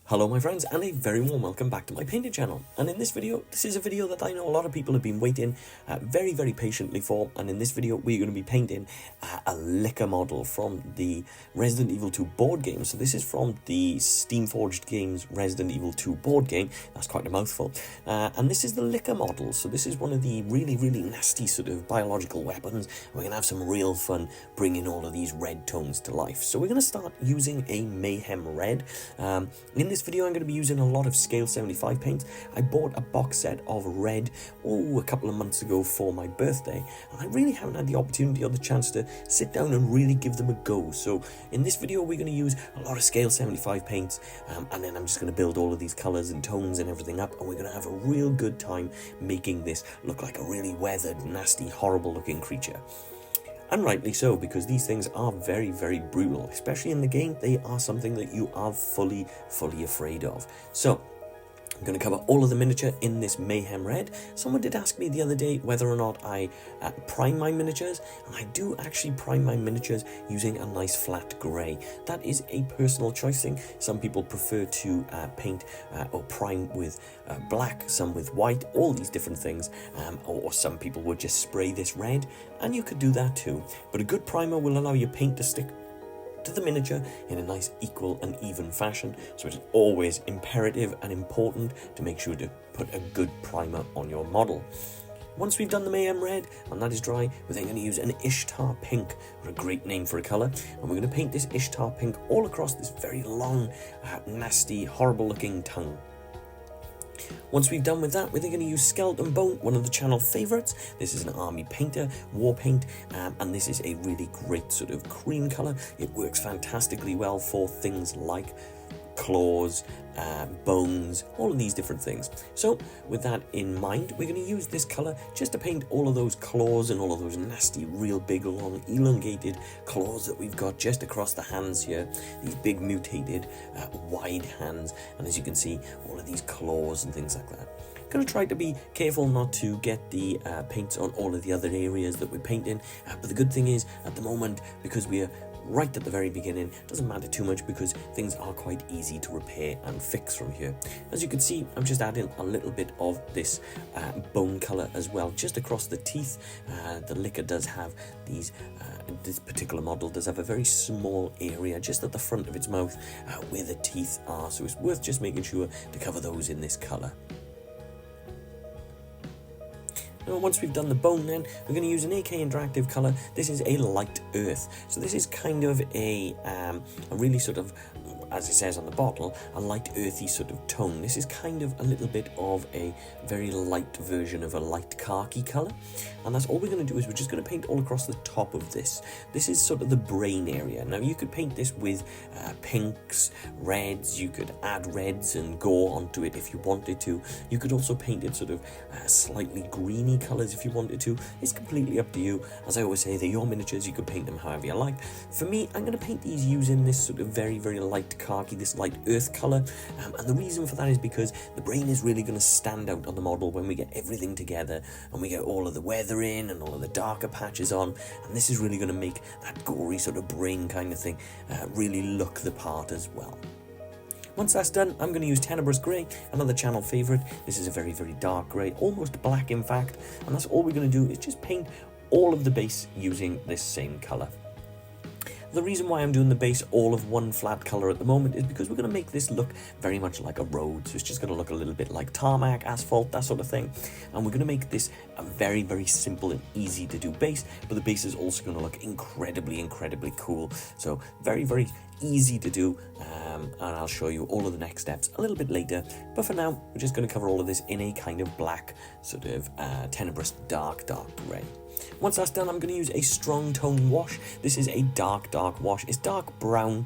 Hello my friends, and a very warm welcome back to my painting channel. And in this video, this is a video that I know a lot of people have been waiting very patiently for. And in this video we're going to be painting a liquor model from the Resident Evil 2 board game. So this is from the Steamforged Games Resident Evil 2 board game. That's quite a mouthful. And this is the liquor model. So this is one of the really nasty sort of biological weapons. We're going to have some real fun bringing all of these red tones to life. So we're going to start using a Mayhem Red. In this video I'm going to be using a lot of scale 75 paints. I bought a box set of red a couple of months ago for my birthday, and I really haven't had the opportunity or the chance to sit down and really give them a go. So in this video we're going to use a lot of scale 75 paints, and then I'm just going to build all of these colours and tones and everything up, and we're going to have a real good time making this look like a really weathered, nasty, horrible looking creature. And rightly so, because these things are very brutal, especially in the game. They are something that you are fully afraid of. So I'm going to cover all of the miniature in this Mayhem Red. Someone did ask me the other day whether or not I prime my miniatures, and I do actually prime my miniatures using a nice flat grey. That is a personal choice thing. Some people prefer to paint or prime with black, some with white, all these different things, or some people would just spray this red, and you could do that too. But a good primer will allow your paint to stick to the miniature in a nice equal and even fashion, so it is always imperative and important to make sure to put a good primer on your model. Once we've done the Mayhem Red and that is dry, we're then going to use an Ishtar Pink, what a great name for a colour, and we're going to paint this Ishtar Pink all across this very long, nasty, horrible looking tongue. Once we've done with that, we're then going to use Skeleton Bone, one of the channel favourites. This is an army painter, war paint, and this is a really great sort of cream colour. It works fantastically well for things like claws, bones, all of these different things. So with that in mind, we're going to use this colour just to paint all of those claws and all of those nasty, real big, long, elongated claws that we've got just across the hands here. These big, mutated, wide hands, and as you can see, all of these claws and things like that. Going to try to be careful not to get the paints on all of the other areas that we're painting, but the good thing is, at the moment, because we're right at the very beginning, doesn't matter too much because things are quite easy to repair and fix from here. As you can see, I'm just adding a little bit of this bone colour as well, just across the teeth. The liquor does have these, this particular model does have a very small area just at the front of its mouth where the teeth are, so it's worth just making sure to cover those in this colour. Now, once we've done the bone, then we're going to use an AK Interactive colour. This is a light earth, so this is kind of a really sort of, as it says on the bottle, a light earthy sort of tone. This is kind of a little bit of a very light version of a light khaki colour, and that's all we're going to do is we're just going to paint all across the top of this. This is sort of the brain area. Now you could paint this with pinks, reds, you could add reds and gore onto it if you wanted to. You could also paint it sort of slightly greeny colours if you wanted to. It's completely up to you. As I always say, they're your miniatures, you can paint them however you like. For me, I'm going to paint these using this sort of very light khaki, this light earth colour, and the reason for that is because the brain is really going to stand out on the model when we get everything together and we get all of the weathering and all of the darker patches on, and this is really going to make that gory sort of brain kind of thing really look the part as well. Once that's done, I'm going to use Tenebrous Grey, another channel favourite. This is a very dark grey, almost black in fact, and that's all we're going to do is just paint all of the base using this same colour. The reason why I'm doing the base all of one flat colour at the moment is because we're going to make this look very much like a road. So it's just going to look a little bit like tarmac, asphalt, that sort of thing. And we're going to make this a very simple and easy to do base, but the base is also going to look incredibly cool. So very easy to do, and I'll show you all of the next steps a little bit later. But for now, we're just going to cover all of this in a kind of black, sort of tenebrous, dark grey. Once that's done, I'm going to use a strong tone wash. This is a dark wash. It's dark brown,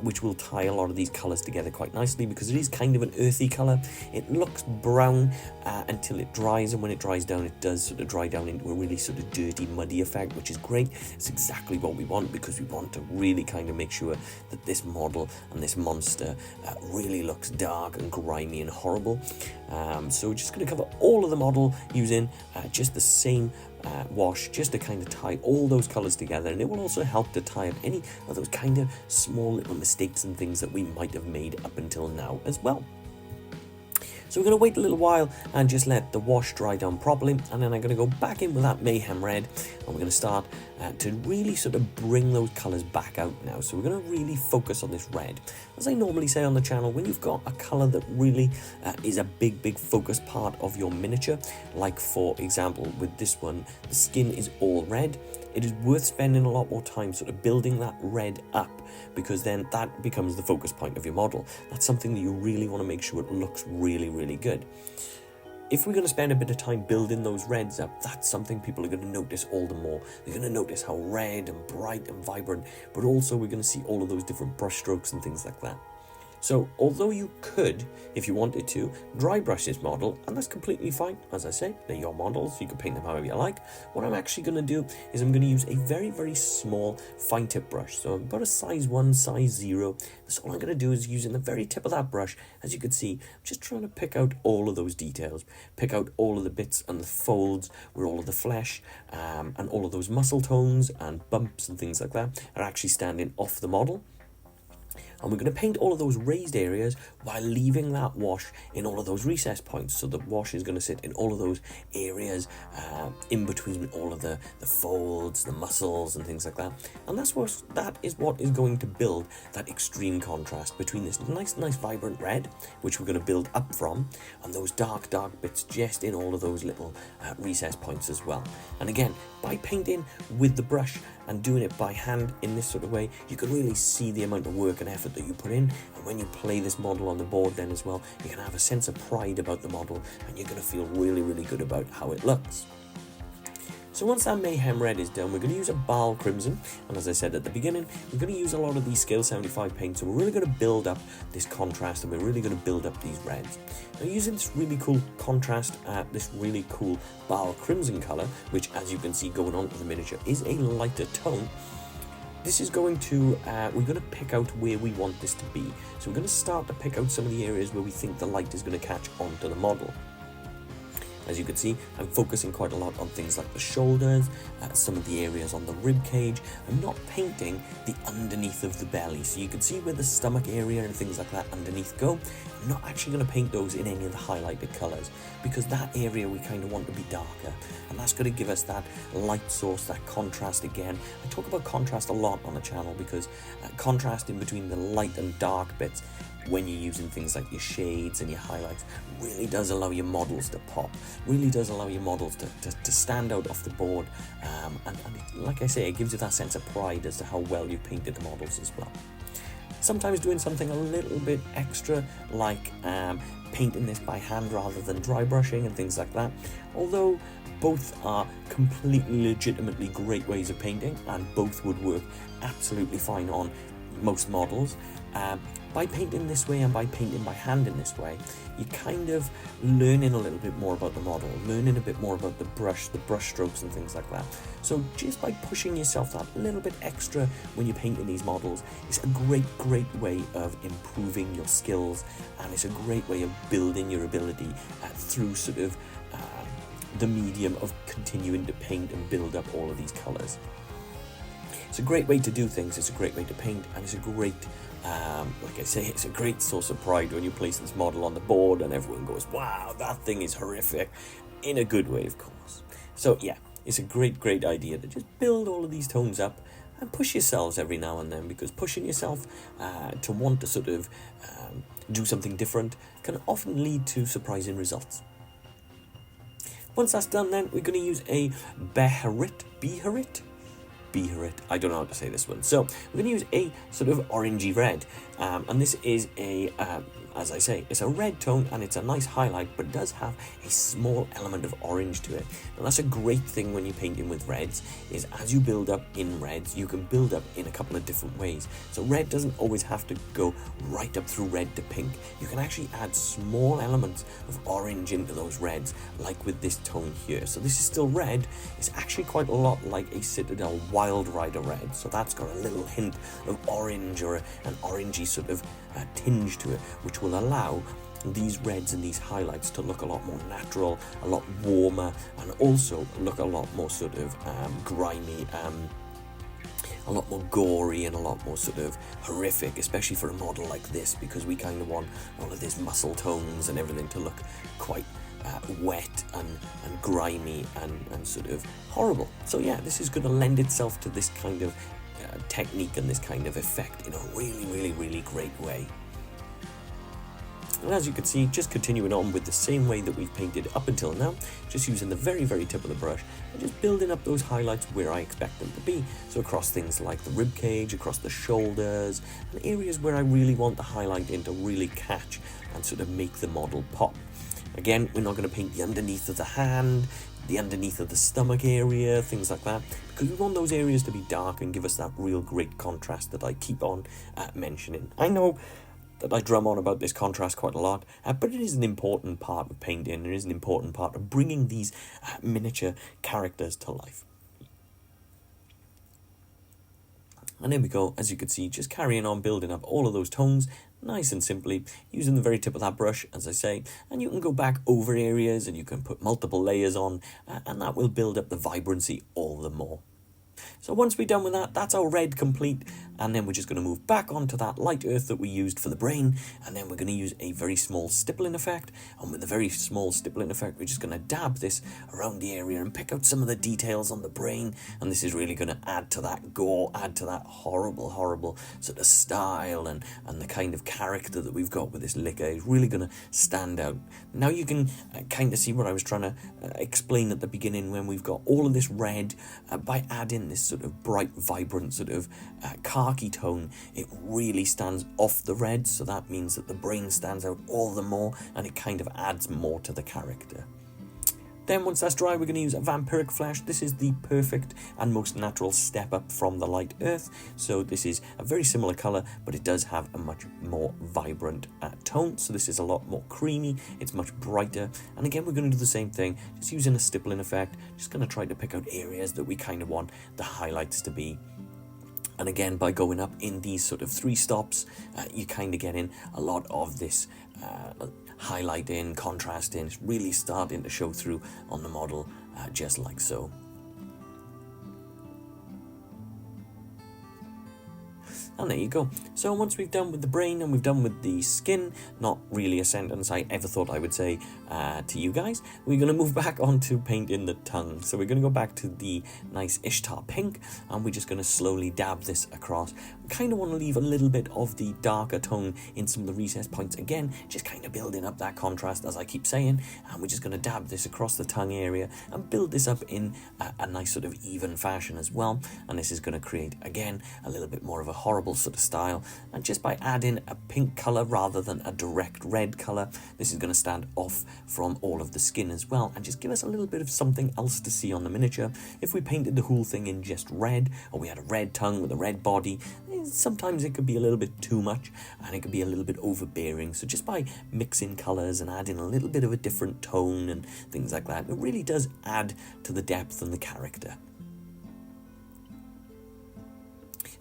which will tie a lot of these colours together quite nicely because it is kind of an earthy colour. It looks brown until it dries, and when it dries down, it does sort of dry down into a really sort of dirty, muddy effect, which is great. It's exactly what we want because we want to really kind of make sure that this model and this monster really looks dark and grimy and horrible. So we're just going to cover all of the model using just the same wash just to kind of tie all those colors together, and it will also help to tie up any of those kind of small little mistakes and things that we might have made up until now as well. So we're going to wait a little while and just let the wash dry down properly, and then I'm going to go back in with that Mayhem Red, and we're going to start to really sort of bring those colours back out now. So we're going to really focus on this red. As I normally say on the channel, when you've got a colour that really is a big focus part of your miniature, like for example with this one, the skin is all red, it is worth spending a lot more time sort of building that red up, because then that becomes the focus point of your model. That's something that you really want to make sure it looks really good. If we're going to spend a bit of time building those reds up, that's something people are going to notice all the more. They're going to notice how red and bright and vibrant, but also we're going to see all of those different brush strokes and things like that. So although you could, if you wanted to, dry brush this model, and that's completely fine, as I say, they're your models, you can paint them however you like. What I'm actually going to do is I'm going to use a very small fine tip brush. So about a size 1, size 0. So all I'm going to do is using the very tip of that brush, as you can see, I'm just trying to pick out all of those details, pick out all of the bits and the folds where all of the flesh and all of those muscle tones and bumps and things like that are actually standing off the model. And we're going to paint all of those raised areas while leaving that wash in all of those recess points. So the wash is going to sit in all of those areas in between all of the folds, the muscles and things like that. And that is what is going to build that extreme contrast between this nice vibrant red, which we're going to build up from, and those dark bits just in all of those little recess points as well. And again, by painting with the brush and doing it by hand in this sort of way, you can really see the amount of work and effort that you put in. And when you play this model on the board then as well, you're going to have a sense of pride about the model, and you're going to feel really good about how it looks. So once that Mayhem Red is done, we're going to use a Bal Crimson, and as I said at the beginning, we're going to use a lot of these Scale 75 paints, so we're really going to build up this contrast, and we're really going to build up these reds. Now using this really cool contrast, this really cool Bal Crimson colour, which as you can see going on to the miniature is a lighter tone, this is going to, we're going to pick out where we want this to be. So we're going to start to pick out some of the areas where we think the light is going to catch onto the model. As you can see, I'm focusing quite a lot on things like the shoulders, some of the areas on the rib cage. I'm not painting the underneath of the belly. So you can see where the stomach area and things like that underneath go. I'm not actually going to paint those in any of the highlighted colours, because that area we kind of want to be darker. And that's going to give us that light source, that contrast again. I talk about contrast a lot on the channel, because contrast in between the light and dark bits, when you're using things like your shades and your highlights, really does allow your models to pop, really does allow your models to stand out off the board, and like I say, it gives you that sense of pride as to how well you painted the models as well. Sometimes doing something a little bit extra, like painting this by hand rather than dry brushing and things like that, although both are completely legitimately great ways of painting, and both would work absolutely fine on most models. By painting this way and by painting by hand in this way, you're kind of learning a little bit more about the model, learning a bit more about the brush strokes and things like that. So just by pushing yourself that little bit extra when you're painting these models, it's a great way of improving your skills, and it's a great way of building your ability through sort of the medium of continuing to paint and build up all of these colours. It's a great way to do things, it's a great way to paint, and it's a great, like I say, it's a great source of pride when you place this model on the board and everyone goes, wow, that thing is horrific, in a good way, of course. So yeah, it's a great idea to just build all of these tones up and push yourselves every now and then, because pushing yourself to want to sort of do something different can often lead to surprising results. Once that's done, then we're going to use a Beharit, I don't know how to say this one. So we're going to use a sort of orangey red, and this is a, as I say, it's a red tone and it's a nice highlight, but it does have a small element of orange to it. And that's a great thing when you're painting with reds, is as you build up in reds, you can build up in a couple of different ways. So red doesn't always have to go right up through red to pink. You can actually add small elements of orange into those reds, like with this tone here. So this is still red. It's actually quite a lot like a Citadel Wild Rider red. So that's got a little hint of orange, or an orangey sort of tinge to it, which will allow these reds and these highlights to look a lot more natural, a lot warmer, and also look a lot more sort of grimy, a lot more gory and a lot more sort of horrific, especially for a model like this, because we kind of want all of these muscle tones and everything to look quite wet and grimy and sort of horrible. So yeah, this is going to lend itself to this kind of technique and this kind of effect in a really great way. And as you can see, just continuing on with the same way that we've painted up until now, just using the very tip of the brush and just building up those highlights where I expect them to be. So across things like the rib cage, across the shoulders, and areas where I really want the highlight in to really catch and sort of make the model pop. Again, we're not going to paint the underneath of the hand, the underneath of the stomach area, things like that, because we want those areas to be dark and give us that real great contrast that I keep on mentioning. I know that I drum on about this contrast quite a lot, but it is an important part of painting. It is an important part of bringing these miniature characters to life. And there we go, as you can see, just carrying on building up all of those tones, nice and simply, using the very tip of that brush, as I say, and you can go back over areas and you can put multiple layers on, and that will build up the vibrancy all the more. So once we're done with that, that's our red complete, and then we're just going to move back onto that light earth that we used for the brain, and then we're going to use a very small stippling effect, and with the very small stippling effect, we're just going to dab this around the area and pick out some of the details on the brain, and this is really going to add to that gore, add to that horrible sort of style and the kind of character that we've got with this liquor. Is really going to stand out. Now you can kind of see what I was trying to explain at the beginning when we've got all of this red, by adding this sort of bright, vibrant sort of khaki tone, it really stands off the red, so that means that the brain stands out all the more and it kind of adds more to the character. Then once that's dry, we're going to use a vampiric flesh. This is the perfect and most natural step up from the light earth. So this is a very similar colour, but it does have a much more vibrant tone. So this is a lot more creamy. It's much brighter. And again, we're going to do the same thing, just using a stippling effect. Just going to try to pick out areas that we kind of want the highlights to be. And again, by going up in these sort of 3 stops, you kind of get in a lot of this highlighting, contrasting. It's really starting to show through on the model, just like so. And there you go. So once we've done with the brain and we've done with the skin, not really a sentence I ever thought I would say to you guys, we're going to move back onto painting the tongue. So we're going to go back to the nice Ishtar pink, and we're just going to slowly dab this across. We kind of want to leave a little bit of the darker tone in some of the recessed points again, just kind of building up that contrast, as I keep saying. And we're just going to dab this across the tongue area and build this up in a nice sort of even fashion as well. And this is going to create, again, a little bit more of a horrible sort of style, and just by adding a pink color rather than a direct red color, this is going to stand off from all of the skin as well and just give us a little bit of something else to see on the miniature. If we painted the whole thing in just red, or we had a red tongue with a red body, sometimes it could be a little bit too much and it could be a little bit overbearing. So just by mixing colors and adding a little bit of a different tone and things like that, it really does add to the depth and the character.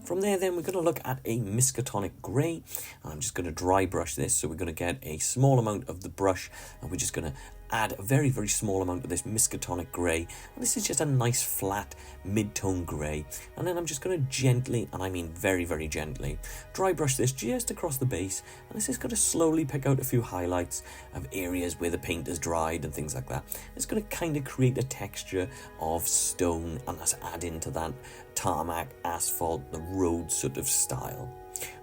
From there then, we're going to look at a miskatonic grey, and I'm just going to dry brush this. So we're going to get a small amount of the brush, and we're just going to add a very small amount of this miskatonic grey, and this is just a nice flat mid-tone grey. And then I'm just going to gently, and I mean very gently, dry brush this just across the base, and this is going to slowly pick out a few highlights of areas where the paint is dried and things like that. It's going to kind of create a texture of stone, and that's add into that tarmac, asphalt, the road sort of style.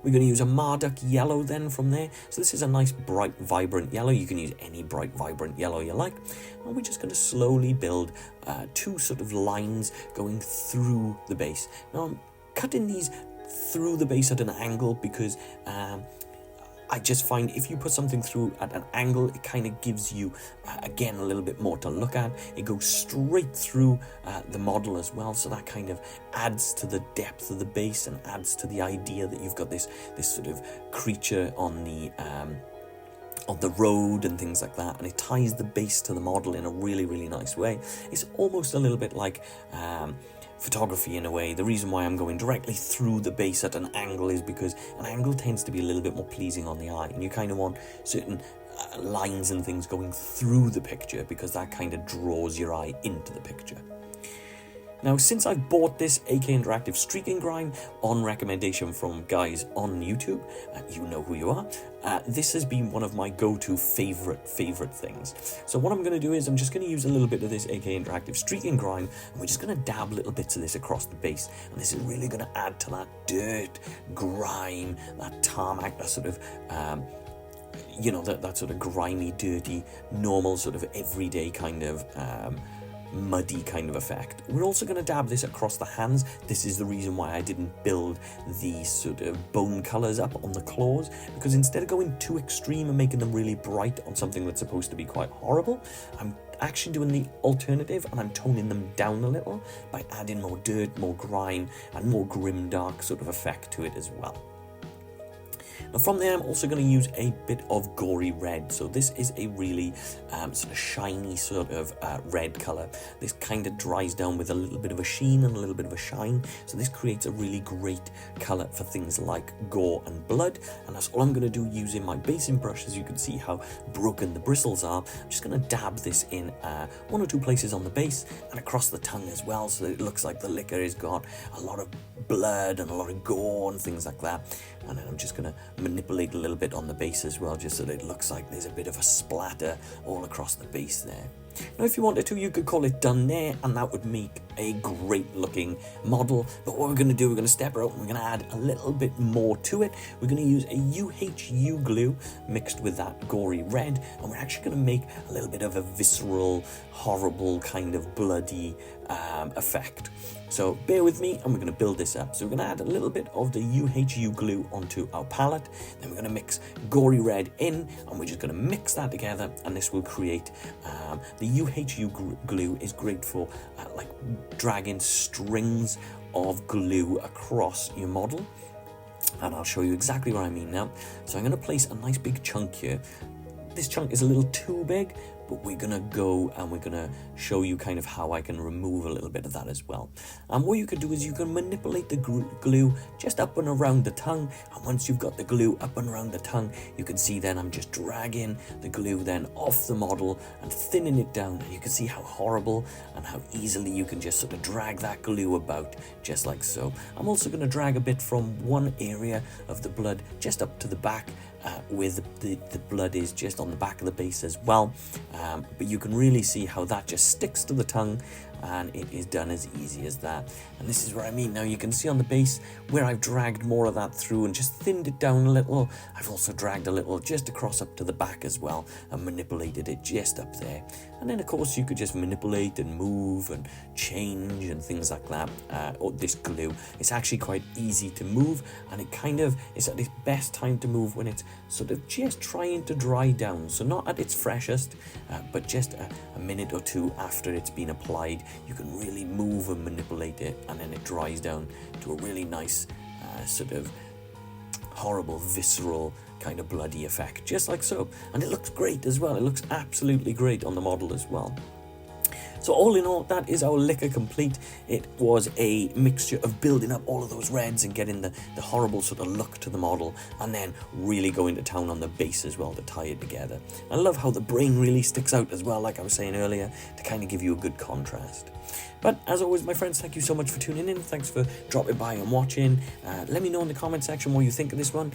We're going to use a Marduk yellow then from there. So this is a nice bright vibrant yellow. You can use any bright vibrant yellow you like. And we're just going to slowly build 2 sort of lines going through the base. Now I'm cutting these through the base at an angle because I just find if you put something through at an angle, it kind of gives you, again, a little bit more to look at. It goes straight through the model as well, so that kind of adds to the depth of the base and adds to the idea that you've got this sort of creature on the road and things like that, and it ties the base to the model in a really nice way. It's almost a little bit like photography in a way. The reason why I'm going directly through the base at an angle is because an angle tends to be a little bit more pleasing on the eye, and you kind of want certain lines and things going through the picture, because that kind of draws your eye into the picture. Now, since I bought this AK Interactive Streaking Grime on recommendation from guys on YouTube, you know who you are, this has been one of my go-to favorite things. So what I'm going to do is I'm just going to use a little bit of this AK Interactive Streaking Grime, and we're just going to dab little bits of this across the base, and this is really going to add to that dirt, grime, that tarmac, that sort of you know, that sort of grimy, dirty, normal, sort of everyday kind of muddy kind of effect. We're also going to dab this across the hands. This is the reason why I didn't build these sort of bone colors up on the claws, because instead of going too extreme and making them really bright on something that's supposed to be quite horrible, I'm actually doing the alternative, and I'm toning them down a little by adding more dirt, more grime, and more grim dark sort of effect to it as well. Now from there, I'm also going to use a bit of gory red. So this is a really sort of shiny sort of red color. This kind of dries down with a little bit of a sheen and a little bit of a shine. So this creates a really great color for things like gore and blood. And that's all I'm going to do using my basing brush. As you can see how broken the bristles are, I'm just going to dab this in one or two places on the base and across the tongue as well. So that it looks like the liquor has got a lot of blood and a lot of gore and things like that. And then I'm just going to manipulate a little bit on the base as well, just so that it looks like there's a bit of a splatter all across the base there. Now if you wanted to, you could call it done there, and that would make a great looking model. But what we're going to do, we're going to step out and we're going to add a little bit more to it. We're going to use a UHU glue mixed with that gory red, and we're actually going to make a little bit of a visceral, horrible, kind of bloody effect. So bear with me, and we're going to build this up. So we're going to add a little bit of the UHU glue onto our palette. Then we're going to mix gory red in, and we're just going to mix that together, and this will create the UHU glue is great for like dragging strings of glue across your model, and I'll show you exactly what I mean now. So I'm going to place a nice big chunk here. This chunk is a little too big, but we're going to go and we're going to show you kind of how I can remove a little bit of that as well. And what you can do is you can manipulate the glue just up and around the tongue, and once you've got the glue up and around the tongue, you can see then I'm just dragging the glue then off the model and thinning it down, and you can see how horrible and how easily you can just sort of drag that glue about just like so. I'm also going to drag a bit from one area of the blood just up to the back, where the blood is just on the back of the base as well, but you can really see how that just sticks to the tongue, and it is done as easy as that. And this is what I mean. Now you can see on the base where I've dragged more of that through and just thinned it down a little. I've also dragged a little just across up to the back as well and manipulated it just up there. And then of course you could just manipulate and move and change and things like that. This glue, it's actually quite easy to move, and it kind of is at its best time to move when it's sort of just trying to dry down. So not at its freshest, but just a minute or two after it's been applied, you can really move and manipulate it, and then it dries down to a really nice sort of horrible, visceral, kind of bloody effect, just like so. And it looks great as well. It looks absolutely great on the model as well. So all in all, that is our liquor complete. It was a mixture of building up all of those reds and getting the horrible sort of look to the model, and then really going to town on the base as well to tie it together. I love how the brain really sticks out as well, like I was saying earlier, to kind of give you a good contrast. But as always, my friends, thank you so much for tuning in. Thanks for dropping by and watching. Let me know in the comment section what you think of this one.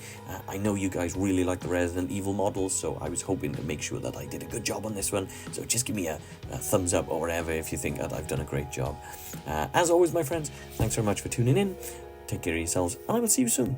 I know you guys really like the Resident Evil models, so I was hoping to make sure that I did a good job on this one. So just give me a thumbs up or whatever if you think that I've done a great job. As always, my friends, thanks very much for tuning in. Take care of yourselves, and I will see you soon.